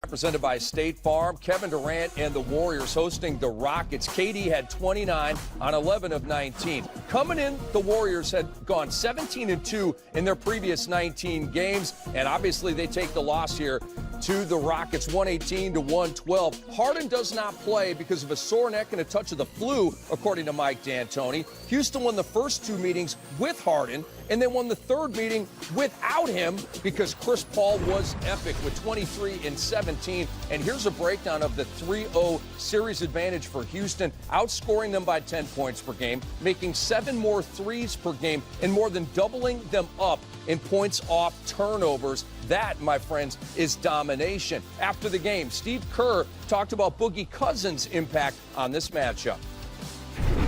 Presented by State Farm. Kevin Durant and the Warriors hosting the Rockets. KD had 29 on 11 of 19. Coming in, the Warriors had gone 17-2 in their previous 19 games, and obviously they take the loss here to the Rockets, 118-112. Harden does not play because of a sore neck and a touch of the flu, according to Mike D'Antoni. Houston won the first two meetings with Harden and then won the third meeting without him because Chris Paul was epic with 23 and 17. And here's a breakdown of the 3-0 series advantage for Houston, outscoring them by 10 points per game, making 7 more threes per game, and more than doubling them up in points off turnovers. That, my friends, is domination. After the game, Steve Kerr talked about Boogie Cousins' impact on this matchup.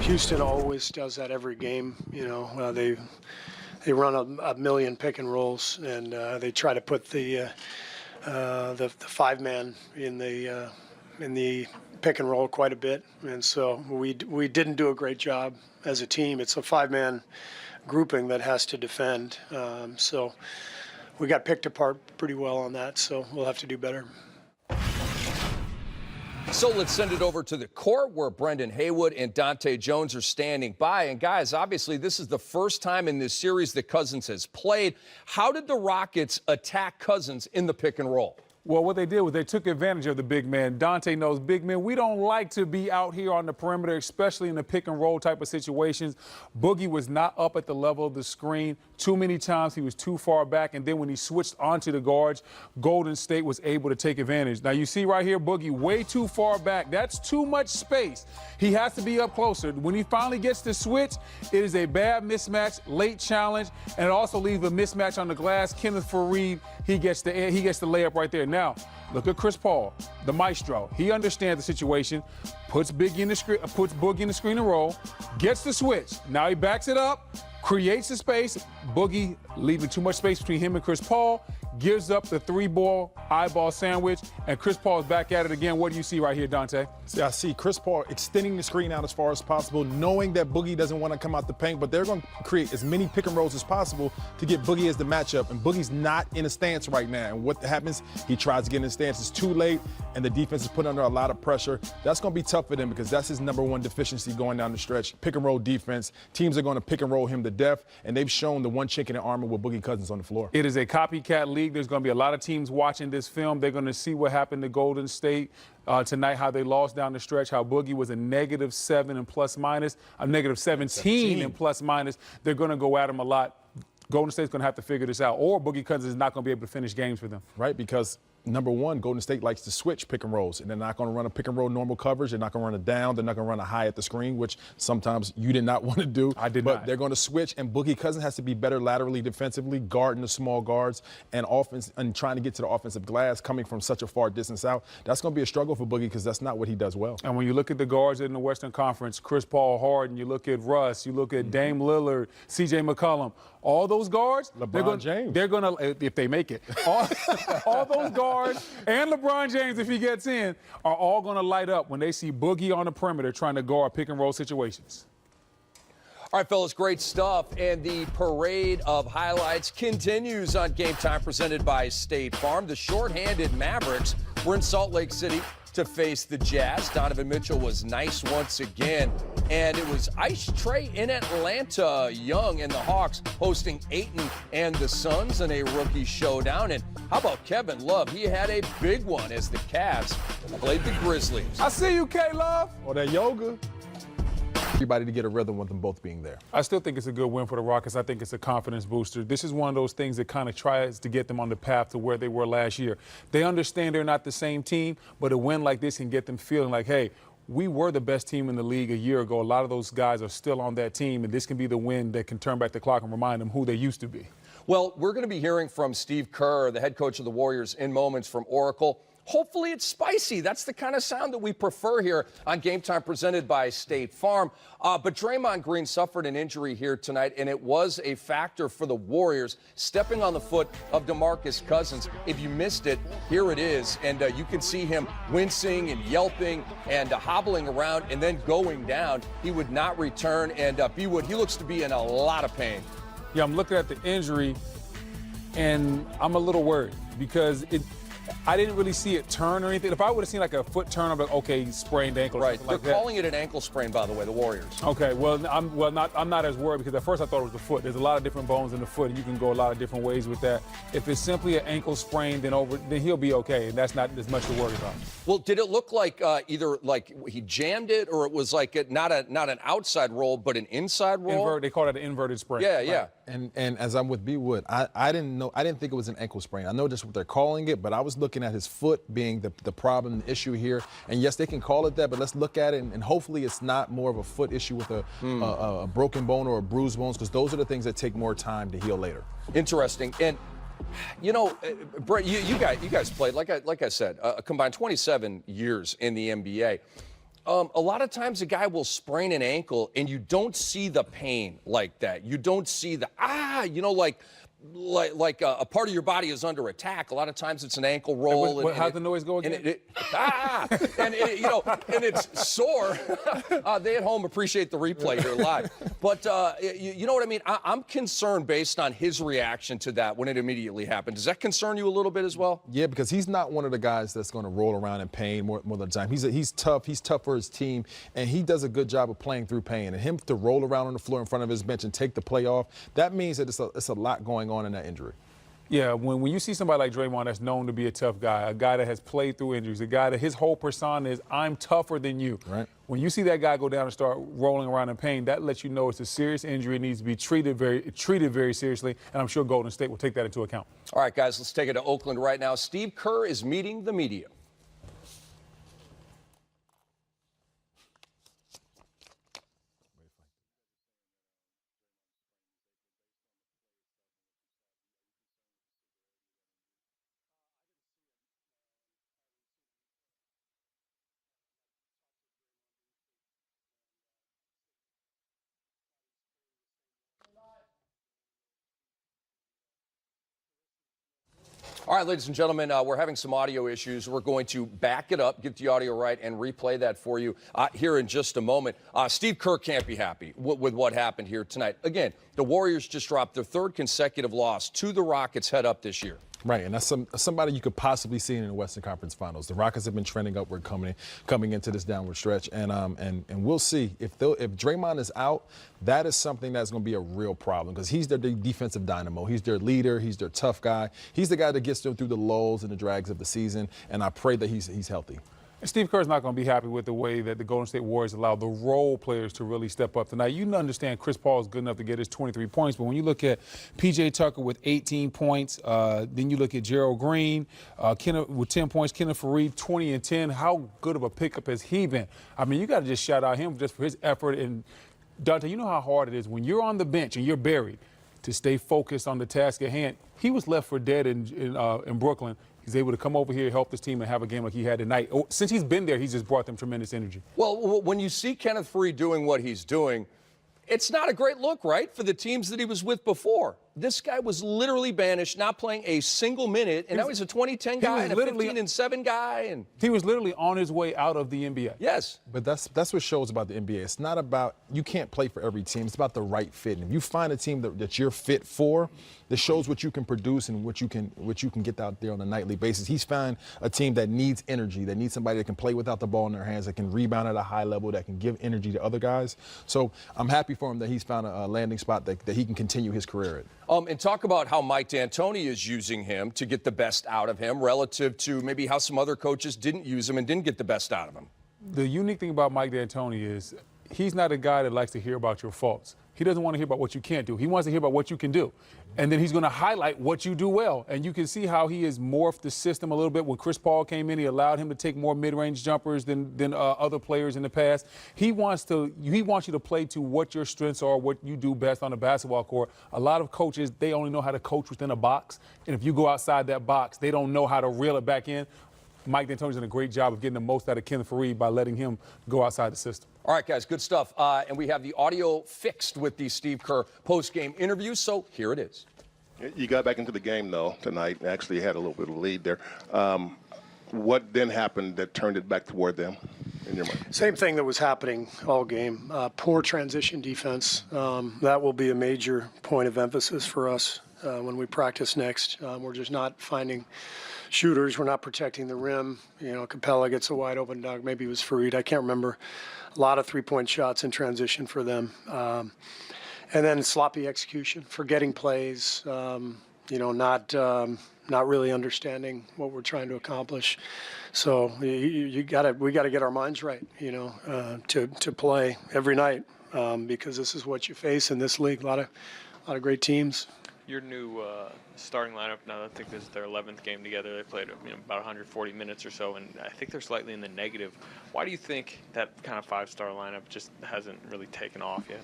Houston always does that every game. You know, they run a million pick and rolls, and they try to put the five-man in the pick and roll quite a bit. And so we didn't do a great job as a team. It's a five-man grouping that has to defend. So we got picked apart pretty well on that, so we'll have to do better. So let's send it over to the court where Brendan Haywood and Dante Jones are standing by. And guys, obviously this is the first time in this series that Cousins has played. How did the Rockets attack Cousins in the pick and roll? Well, what they did was they took advantage of the big man. Dante knows big men. We don't like to be out here on the perimeter, especially in the pick and roll type of situations. Boogie was not up at the level of the screen. Too many times he was too far back, and then when he switched onto the guards, Golden State was able to take advantage. Now, you see right here, Boogie way too far back. That's too much space. He has to be up closer. When he finally gets the switch, it is a bad mismatch, late challenge, and it also leaves a mismatch on the glass. Kenneth Faried, he gets the layup right there. Now, look at Chris Paul, the maestro. He understands the situation, puts Boogie in the screen and roll, gets the switch. Now he backs it up, creates the space. Boogie leaving too much space between him and Chris Paul, gives up the three-ball eyeball sandwich, and Chris Paul is back at it again. What do you see right here, Dante? See, I see Chris Paul extending the screen out as far as possible, knowing that Boogie doesn't want to come out the paint, but they're going to create as many pick and rolls as possible to get Boogie as the matchup. And Boogie's not in a stance right now. And what happens, he tries to get in a stance. It's too late, and the defense is put under a lot of pressure. That's going to be tough for them because that's his number one deficiency going down the stretch. Pick and roll defense. Teams are going to pick and roll him to death, and they've shown the one chink in the armor with Boogie Cousins on the floor. It is a copycat league. There's going to be a lot of teams watching this film. They're going to see what happened to Golden State tonight, how they lost down the stretch, how Boogie was a -7 and plus minus, a -17 and plus minus. They're going to go at him a lot. Golden State's going to have to figure this out, or Boogie Cousins is not going to be able to finish games for them. Right, because number one, Golden State likes to switch pick and rolls, and they're not going to run a pick and roll normal coverage. They're not going to run it down. They're not going to run a high at the screen, which sometimes you did not want to do. I did not. But they're going to switch, and Boogie Cousins has to be better laterally defensively, guarding the small guards and offense and trying to get to the offensive glass coming from such a far distance out. That's going to be a struggle for Boogie because that's not what he does well. And when you look at the guards in the Western Conference, Chris Paul, Harden, you look at Russ, you look at Dame Lillard, C.J. McCollum, all those guards, James. They're going to, if they make it, all those guards and LeBron James, if he gets in, are all going to light up when they see Boogie on the perimeter trying to guard pick and roll situations. All right, fellas, great stuff. And the parade of highlights continues on Game Time, presented by State Farm. The shorthanded Mavericks were in Salt Lake City to face the Jazz. Donovan Mitchell was nice once again. And it was Ice Trae in Atlanta. Young and the Hawks hosting Ayton and the Suns in a rookie showdown. And how about Kevin Love? He had a big one as the Cavs played the Grizzlies. I see you, K-Love. Or that yoga. Everybody to get a rhythm with them both being there. I still think it's a good win for the Rockets. I think it's a confidence booster. This is one of those things that kind of tries to get them on the path to where they were last year. They understand they're not the same team, but a win like this can get them feeling like, hey, we were the best team in the league a year ago. A lot of those guys are still on that team, and this can be the win that can turn back the clock and remind them who they used to be. Well, we're going to be hearing from Steve Kerr, the head coach of the Warriors, in moments from Oracle. Hopefully it's spicy. That's the kind of sound that we prefer here on Game Time, presented by State Farm. But Draymond Green suffered an injury here tonight, and it was a factor for the Warriors, stepping on the foot of DeMarcus Cousins. If you missed it, here it is. And you can see him wincing and yelping and hobbling around and then going down. He would not return, and B-Wood, he looks to be in a lot of pain. Yeah, I'm looking at the injury, and I'm a little worried because I didn't really see it turn or anything. If I would have seen like a foot turn, I'm like, okay, sprained ankle. Or Right. something They're like that. calling it an ankle sprain, by the way, the Warriors. Okay, well, I'm not as worried because at first I thought it was the foot. There's a lot of different bones in the foot, and you can go a lot of different ways with that. If it's simply an ankle sprain, then he'll be okay, and that's not as much to worry about. Well, did it look like either like he jammed it, or it was like not an outside roll, but an inside roll? They call it an inverted sprain. Yeah, yeah. And as I'm with B. Wood, I didn't think it was an ankle sprain. I know that's what they're calling it, but I was looking at his foot being the problem, the issue here. And yes, they can call it that, but let's look at it, and hopefully it's not more of a foot issue with a broken bone or a bruised bones, because those are the things that take more time to heal later. Interesting. And you know, Brett, you guys played, like I said, a combined 27 years in the NBA. A lot of times a guy will sprain an ankle and you don't see the pain like that. You don't see the, like a part of your body is under attack. A lot of times it's an ankle roll. How's the noise go again? And it's sore. They at home appreciate the replay here live. But you know what I mean? I'm concerned based on his reaction to that when it immediately happened. Does that concern you a little bit as well? Yeah, because he's not one of the guys that's going to roll around in pain more of the time. He's tough. He's tough for his team, and he does a good job of playing through pain. And him to roll around on the floor in front of his bench and take the play off, that means that it's a lot going on in that injury. Yeah, when you see somebody like Draymond that's known to be a tough guy, a guy that has played through injuries, a guy that his whole persona is, I'm tougher than you. Right. When you see that guy go down and start rolling around in pain, that lets you know it's a serious injury. It needs to be treated very seriously, and I'm sure Golden State will take that into account. All right, guys, let's take it to Oakland right now. Steve Kerr is meeting the media. All right, ladies and gentlemen, we're having some audio issues. We're going to back it up, get the audio right, and replay that for you here in just a moment. Steve Kerr can't be happy with what happened here tonight. Again, the Warriors just dropped their third consecutive loss to the Rockets head up this year. Right, and that's somebody you could possibly see in the Western Conference Finals. The Rockets have been trending upward coming into this downward stretch, and we'll see if Draymond is out. That is something that's going to be a real problem because he's their defensive dynamo. He's their leader. He's their tough guy. He's the guy that gets them through the lulls and the drags of the season, and I pray that he's healthy. And Steve Kerr's not going to be happy with the way that the Golden State Warriors allowed the role players to really step up tonight. You can understand Chris Paul is good enough to get his 23 points, but when you look at P.J. Tucker with 18 points, then you look at Gerald Green with 10 points, Kenneth Faried 20 and 10, how good of a pickup has he been? I mean, you got to just shout out him just for his effort. And Dante, you know how hard it is when you're on the bench and you're buried to stay focused on the task at hand. He was left for dead in Brooklyn. He's able to come over here, help this team, and have a game like he had tonight. Since he's been there, he's just brought them tremendous energy. Well, when you see Kenneth Faried doing what he's doing, it's not a great look, right, for the teams that he was with before. This guy was literally banished, not playing a single minute, and now he's a 20-10 guy and a 15-7 guy. And he was literally on his way out of the NBA. Yes. But that's what shows about the NBA. It's not about, you can't play for every team. It's about the right fit. And if you find a team that you're fit for, that shows what you can produce and what you can get out there on a nightly basis. He's found a team that needs energy, that needs somebody that can play without the ball in their hands, that can rebound at a high level, that can give energy to other guys. So I'm happy for him that he's found a landing spot that he can continue his career at. And talk about how Mike D'Antoni is using him to get the best out of him relative to maybe how some other coaches didn't use him and didn't get the best out of him. The unique thing about Mike D'Antoni is he's not a guy that likes to hear about your faults. He doesn't want to hear about what you can't do. He wants to hear about what you can do. And then he's going to highlight what you do well. And you can see how he has morphed the system a little bit. When Chris Paul came in, he allowed him to take more mid-range jumpers than other players in the past. He wants you to play to what your strengths are, what you do best on the basketball court. A lot of coaches, they only know how to coach within a box. And if you go outside that box, they don't know how to reel it back in. Mike D'Antoni's done a great job of getting the most out of Kenneth Faried by letting him go outside the system. All right, guys, good stuff. And we have the audio fixed with the Steve Kerr post-game interview, so here it is. You got back into the game, though, tonight, and actually had a little bit of a lead there. What then happened that turned it back toward them in your mind? Same thing that was happening all game. Poor transition defense. That will be a major point of emphasis for us when we practice next. We're just not finding shooters. We're not protecting the rim. You know, Capella gets a wide open dunk. Maybe it was Fareed. I can't remember. A lot of three-point shots in transition for them. And then sloppy execution, forgetting plays, you know, not really understanding what we're trying to accomplish. So we got to get our minds right, you know, to play every night, because this is what you face in this league. A lot of great teams. Your new starting lineup now, I think this is their 11th game together. They played about 140 minutes or so, and I think they're slightly in the negative. Why do you think that kind of five-star lineup just hasn't really taken off yet?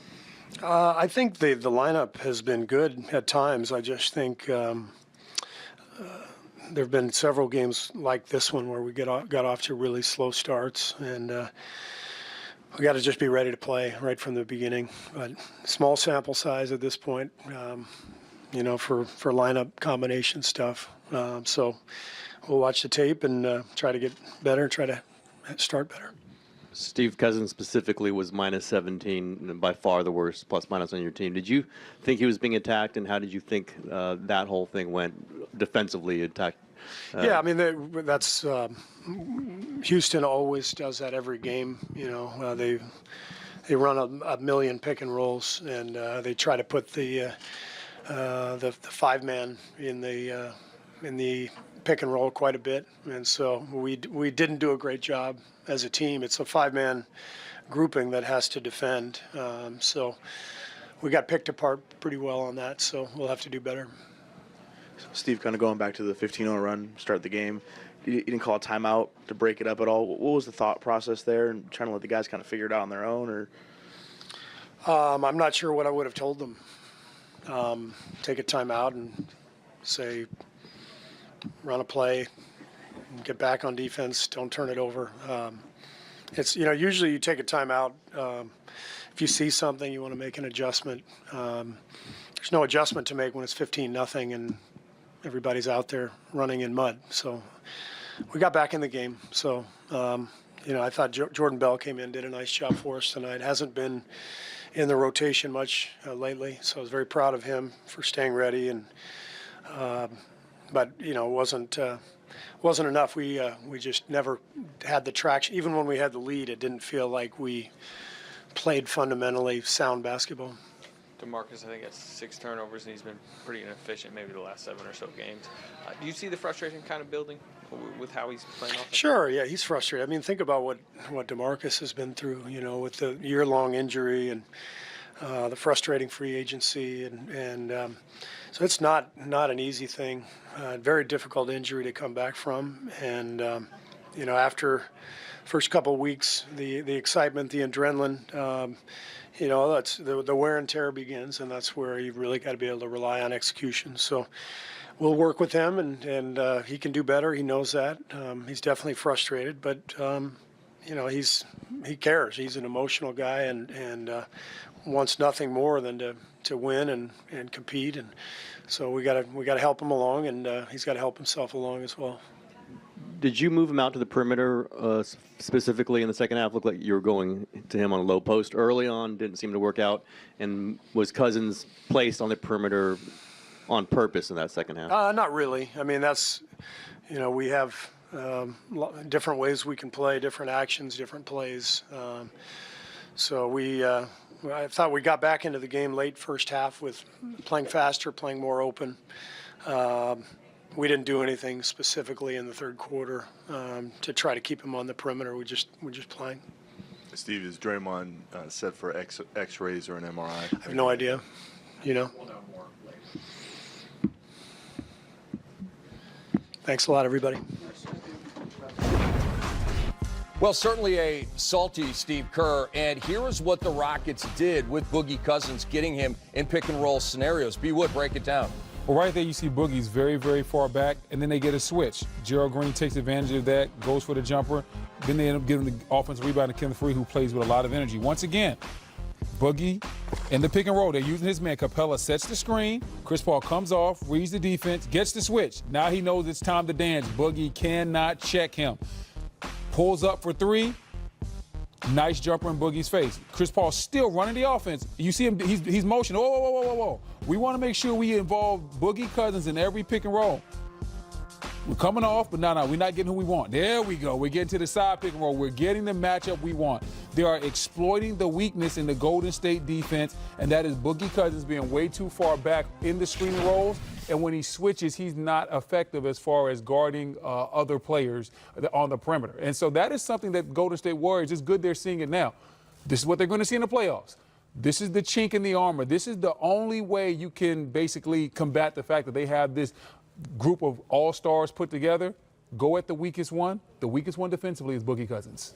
I think the lineup has been good at times. I just think there have been several games like this one where we got off to really slow starts, and we got to just be ready to play right from the beginning. But small sample size at this point, you know, for lineup combination stuff. So we'll watch the tape and try to get better, try to start better. Steve Cousins specifically was minus 17, by far the worst plus minus on your team. Did you think he was being attacked, and how did you think that whole thing went defensively attacked? Yeah, I mean, that's Houston always does that every game. You know, they run a million pick and rolls, and they try to put the five-man in the pick and roll quite a bit, and so we didn't do a great job as a team. It's a five-man grouping that has to defend, so we got picked apart pretty well on that, so we'll have to do better. Steve, kind of going back to the 15-0 run, start the game, you didn't call a timeout to break it up at all. What was the thought process there, and trying to let the guys kind of figure it out on their own? Or I'm not sure what I would have told them. Take a timeout and say, run a play, get back on defense, don't turn it over. It's, you know, usually you take a timeout if you see something, you want to make an adjustment. There's no adjustment to make when it's 15-0 and everybody's out there running in mud. So we got back in the game. So, you know, I thought Jordan Bell came in, did a nice job for us tonight. Hasn't been in the rotation much lately, so I was very proud of him for staying ready. And but you know, it wasn't enough. We just never had the traction. Even when we had the lead, it didn't feel like we played fundamentally sound basketball. DeMarcus, I think, has 6 turnovers, and he's been pretty inefficient maybe the last 7 or so games. Do you see the frustration kind of building with how he's playing offense? Sure, yeah, he's frustrated. I mean, think about what DeMarcus has been through, you know, with the year-long injury and the frustrating free agency. And so it's not an easy thing. Very difficult injury to come back from. And, you know, after first couple of weeks, the excitement, the adrenaline, you know, that's the wear and tear begins, and that's where you really got to be able to rely on execution. So we'll work with him, and he can do better. He knows that. He's definitely frustrated, but you know, he cares. He's an emotional guy, and wants nothing more than to win and compete. And so we got to help him along, and he's got to help himself along as well. Did you move him out to the perimeter specifically in the second half? Looked like you were going to him on a low post early on. Didn't seem to work out. And was Cousins placed on the perimeter on purpose in that second half? Not really. I mean, that's, you know, we have different ways we can play, different actions, different plays. So I thought we got back into the game late first half with playing faster, playing more open. We didn't do anything specifically in the third quarter to try to keep him on the perimeter. We're just playing. Steve, is Draymond set for X-rays or an MRI? I have no idea. You know. Thanks a lot, everybody. Well, certainly a salty Steve Kerr, and here is what the Rockets did with Boogie Cousins, getting him in pick-and-roll scenarios. B. Wood, break it down. Well, right there you see Boogie's very, very far back, and then they get a switch. Gerald Green takes advantage of that, goes for the jumper. Then they end up giving the offensive rebound to Kenneth Faried, who plays with a lot of energy. Once again, Boogie in the pick and roll. They're using his man. Capella sets the screen. Chris Paul comes off, reads the defense, gets the switch. Now he knows it's time to dance. Boogie cannot check him. Pulls up for 3. Nice jumper in Boogie's face. Chris Paul still running the offense. You see him, he's motioning. Whoa. We want to make sure we involve Boogie Cousins in every pick and roll. We're coming off, but no, we're not getting who we want. There we go. We're getting to the side pick and roll. We're getting the matchup we want. They are exploiting the weakness in the Golden State defense, and that is Boogie Cousins being way too far back in the screen rolls. And when he switches, he's not effective as far as guarding other players on the perimeter. And so that is something that Golden State Warriors, it's good they're seeing it now. This is what they're going to see in the playoffs. This is the chink in the armor. This is the only way you can basically combat the fact that they have this group of all-stars put together. Go at the weakest one. The weakest one defensively is Boogie Cousins.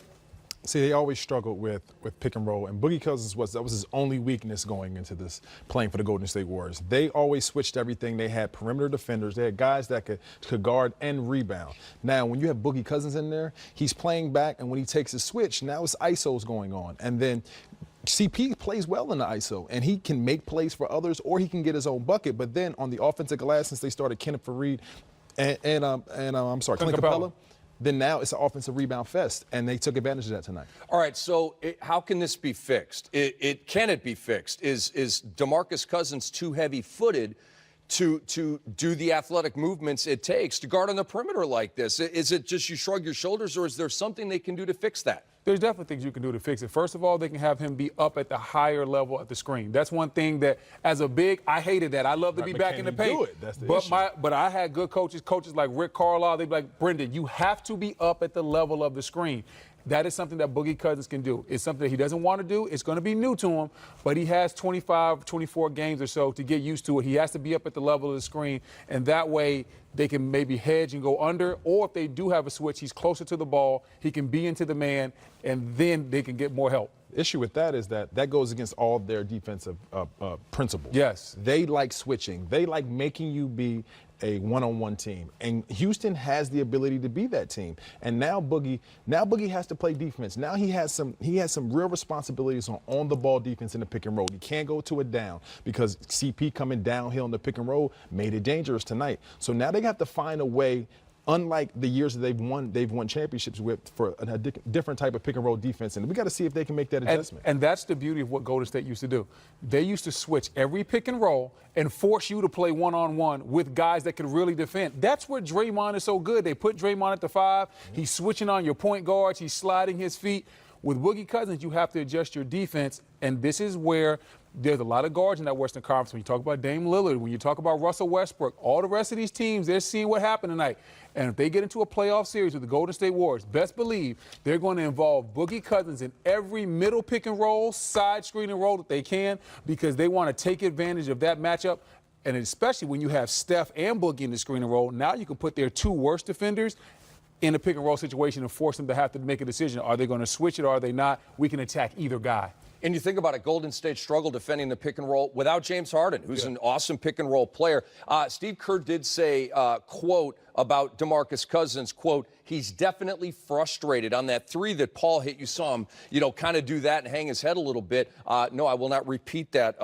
See, they always struggled with pick and roll, and Boogie Cousins was his only weakness going into this, playing for the Golden State Warriors. They always switched everything. They had perimeter defenders. They had guys that could guard and rebound. Now, when you have Boogie Cousins in there, he's playing back, and when he takes a switch, now it's ISOs going on. And then CP plays well in the ISO, and he can make plays for others, or he can get his own bucket. But then on the offensive glass, since they started Kenneth Faried and Clint Capella, then now it's an offensive rebound fest, and they took advantage of that tonight. All right, so how can this be fixed? Can it be fixed? Is DeMarcus Cousins too heavy-footed to do the athletic movements it takes to guard on the perimeter like this? Is it just you shrug your shoulders, or is there something they can do to fix that? There's definitely things you can do to fix it. First of all, they can have him be up at the higher level at the screen. That's one thing that, as a big, I hated that. I love to be back in the paint. That's the issue. But I had good coaches like Rick Carlisle. They'd be like, Brendan, you have to be up at the level of the screen. That is something that Boogie Cousins can do. It's something that he doesn't want to do. It's going to be new to him, but he has 25, 24 games or so to get used to it. He has to be up at the level of the screen, and that way they can maybe hedge and go under, or if they do have a switch, he's closer to the ball, he can be into the man, and then they can get more help. The issue with that is that goes against all their defensive principles. Yes. They like switching. They like making you be a one-on-one team. And Houston has the ability to be that team. And now Boogie has to play defense. Now he has some real responsibilities on the ball defense in the pick and roll. He can't go to it down because CP coming downhill in the pick and roll made it dangerous tonight. So now they have to find a way, unlike the years that they've won championships with, for a different type of pick and roll defense. And we got to see if they can make that adjustment. And that's the beauty of what Golden State used to do. They used to switch every pick and roll and force you to play one-on-one with guys that could really defend. That's where Draymond is so good. They put Draymond at the 5. He's switching on your point guards. He's sliding his feet. With Boogie Cousins, you have to adjust your defense, and this is where there's a lot of guards in that Western Conference. When you talk about Dame Lillard, when you talk about Russell Westbrook, all the rest of these teams, they're seeing what happened tonight. And if they get into a playoff series with the Golden State Warriors, best believe they're going to involve Boogie Cousins in every middle pick and roll, side screen and roll that they can, because they want to take advantage of that matchup. And especially when you have Steph and Boogie in the screen and roll, now you can put their 2 worst defenders in a pick and roll situation and force them to have to make a decision. Are they going to switch it or are they not? We can attack either guy. And you think about it, Golden State struggled defending the pick and roll without James Harden, who's an awesome pick and roll player. Steve Kerr did say, quote, about DeMarcus Cousins, quote, he's definitely frustrated on that 3 that Paul hit. You saw him, kind of do that and hang his head a little bit. No, I will not repeat that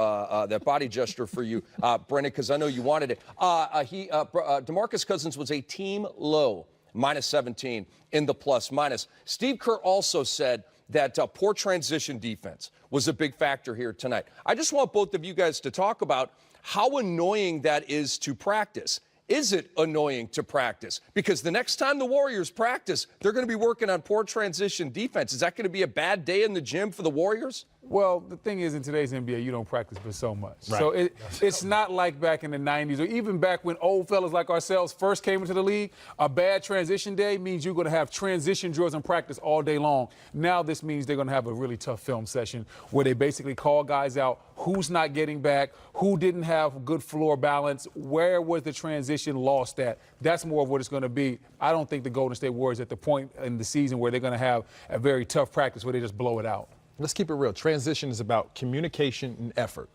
body gesture for you, Brendan, because I know you wanted it. DeMarcus Cousins was a team low, -17 in the plus-minus. Steve Kerr also said that poor transition defense was a big factor here tonight. I just want both of you guys to talk about how annoying that is to practice. Is it annoying to practice? Because the next time the Warriors practice, they're going to be working on poor transition defense. Is that going to be a bad day in the gym for the Warriors? Well, the thing is, in today's NBA, you don't practice for so much. Right. So it's not like back in the 90s or even back when old fellas like ourselves first came into the league. A bad transition day means you're going to have transition drills and practice all day long. Now this means they're going to have a really tough film session where they basically call guys out who's not getting back, who didn't have good floor balance, where was the transition lost at. That's more of what it's going to be. I don't think the Golden State Warriors at the point in the season where they're going to have a very tough practice where they just blow it out. Let's keep it real. Transition is about communication and effort.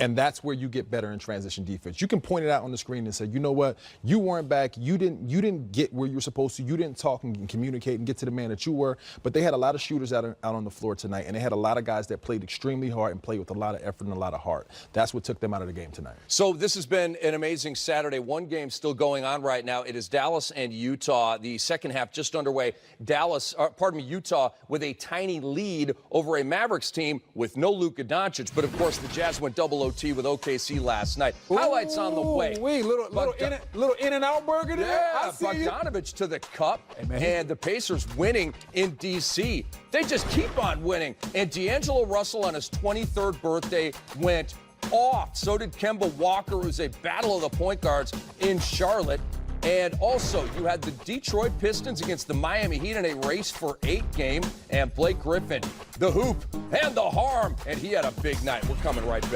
And that's where you get better in transition defense. You can point it out on the screen and say, you know what, you weren't back, you didn't get where you were supposed to, you didn't talk and communicate and get to the man that you were. But they had a lot of shooters out on the floor tonight, and they had a lot of guys that played extremely hard and played with a lot of effort and a lot of heart. That's what took them out of the game tonight. So this has been an amazing Saturday. One game still going on right now. It is Dallas and Utah. The second half just underway. Utah with a tiny lead over a Mavericks team with no Luka Doncic. But of course, the Jazz went double OT with OKC last night. Highlights on the way. Little In-N-Out burger there. Yeah, I see you. Bogdanovich to the cup, man. and the Pacers winning in D.C. They just keep on winning. And D'Angelo Russell on his 23rd birthday went off. So did Kemba Walker. It was a battle of the point guards in Charlotte. And also, you had the Detroit Pistons against the Miami Heat in a race for 8 game. And Blake Griffin, the hoop and the harm. And he had a big night. We're coming right back.